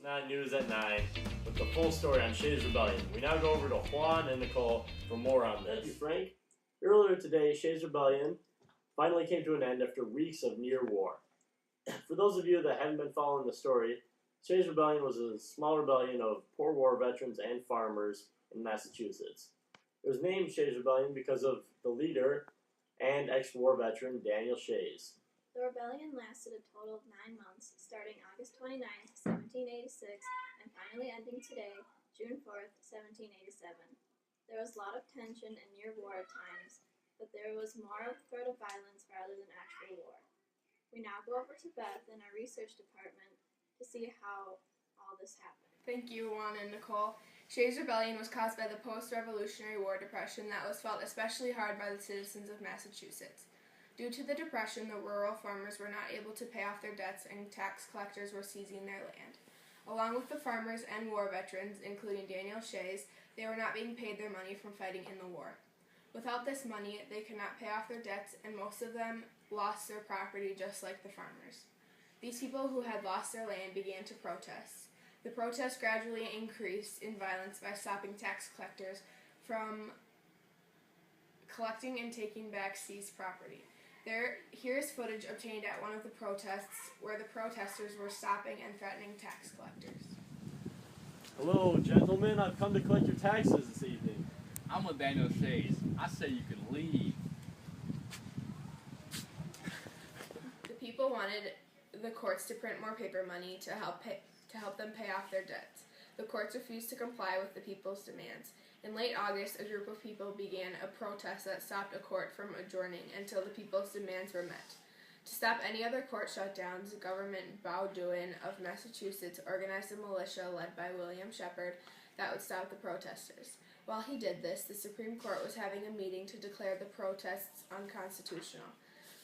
9 News at 9 with the full story on Shays Rebellion. We now go over to Juan and Nicole for more on this. Thank you, Frank. Earlier today, Shays Rebellion finally came to an end after weeks of near war. For those of you that haven't been following the story, Shays Rebellion was a small rebellion of poor war veterans and farmers in Massachusetts. It was named Shays Rebellion because of the leader and ex-war veteran Daniel Shays. The rebellion lasted a total of 9 months, starting August 29, 1786, and finally ending today, June 4, 1787. There was a lot of tension and near war at times, but there was more of a threat of violence rather than actual war. We now go over to Beth in our research department to see how all this happened. Thank you, Juan and Nicole. Shays Rebellion was caused by the post-Revolutionary War depression that was felt especially hard by the citizens of Massachusetts. Due to the depression, the rural farmers were not able to pay off their debts and tax collectors were seizing their land. Along with the farmers and war veterans, including Daniel Shays, they were not being paid their money from fighting in the war. Without this money, they could not pay off their debts, and most of them lost their property just like the farmers. These people who had lost their land began to protest. The protests gradually increased in violence by stopping tax collectors from collecting and taking back seized property. Here is footage obtained at one of the protests where the protesters were stopping and threatening tax collectors. Hello, gentlemen. I've come to collect your taxes this evening. I'm with Daniel Shays. I say you can leave. The people wanted the courts to print more paper money to help them pay off their debts. The courts refused to comply with the people's demands. In late August, a group of people began a protest that stopped a court from adjourning until the people's demands were met. To stop any other court shutdowns, Government Bowdoin of Massachusetts organized a militia led by William Shepherd that would stop the protesters. While he did this, the Supreme Court was having a meeting to declare the protests unconstitutional.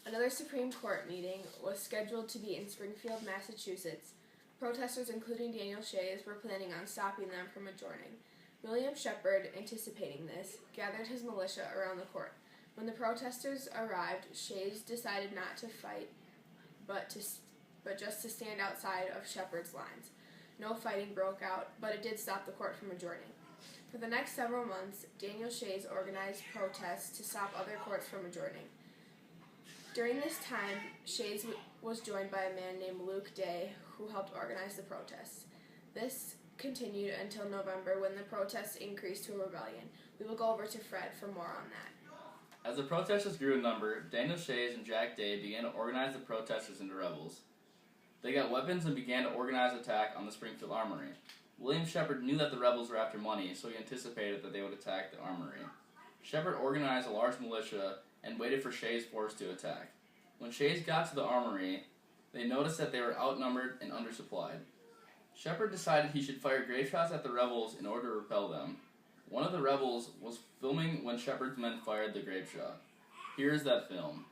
Another Supreme Court meeting was scheduled to be in Springfield, Massachusetts. Protesters, including Daniel Shays, were planning on stopping them from adjourning. William Shepherd, anticipating this, gathered his militia around the court. When the protesters arrived, Shays decided not to fight, but just to stand outside of Shepherd's lines. No fighting broke out, but it did stop the court from adjourning. For the next several months, Daniel Shays organized protests to stop other courts from adjourning. During this time, Shays was joined by a man named Luke Day, who helped organize the protests. This continued until November, when the protests increased to a rebellion. We will go over to Fred for more on that. As the protesters grew in number, Daniel Shays and Jack Day began to organize the protesters into rebels. They got weapons and began to organize an attack on the Springfield Armory. William Shepherd knew that the rebels were after money, so he anticipated that they would attack the armory. Shepherd organized a large militia and waited for Shays' force to attack. When Shays got to the armory, they noticed that they were outnumbered and undersupplied. Shepherd decided he should fire grape shots at the rebels in order to repel them. One of the rebels was filming when Shepherd's men fired the grape shot. Here is that film.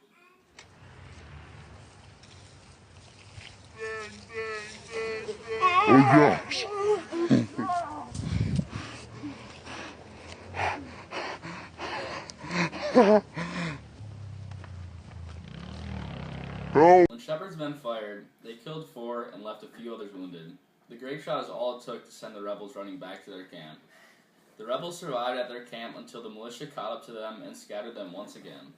Oh, yes. When Shepherd's men fired, they killed 4 and left a few others wounded. The grape shot is all it took to send the rebels running back to their camp. The rebels survived at their camp until the militia caught up to them and scattered them once again.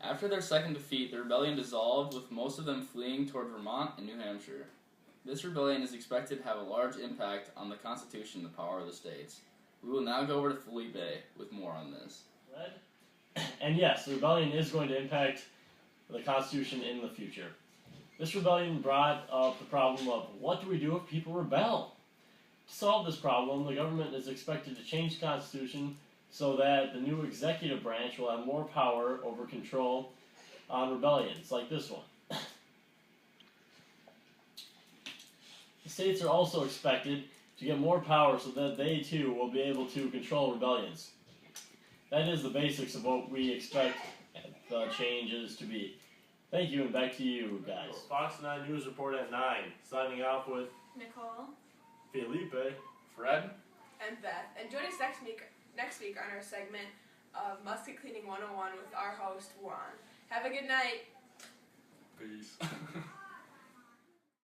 After their second defeat, the rebellion dissolved, with most of them fleeing toward Vermont and New Hampshire. This rebellion is expected to have a large impact on the Constitution and the power of the states. We will now go over to Felipe with more on this. And yes, the rebellion is going to impact the Constitution in the future. This rebellion brought up the problem of what do we do if people rebel? To solve this problem, the government is expected to change the Constitution so that the new executive branch will have more power over control on rebellions, like this one. The states are also expected to get more power so that they too will be able to control rebellions. That is the basics of what we expect the changes to be. Thank you, and back to you guys. Fox 9 News Report at 9. Signing off with Nicole, Felipe, Fred, and Beth. And join us next week on our segment of Musket Cleaning 101 with our host, Juan. Have a good night. peace.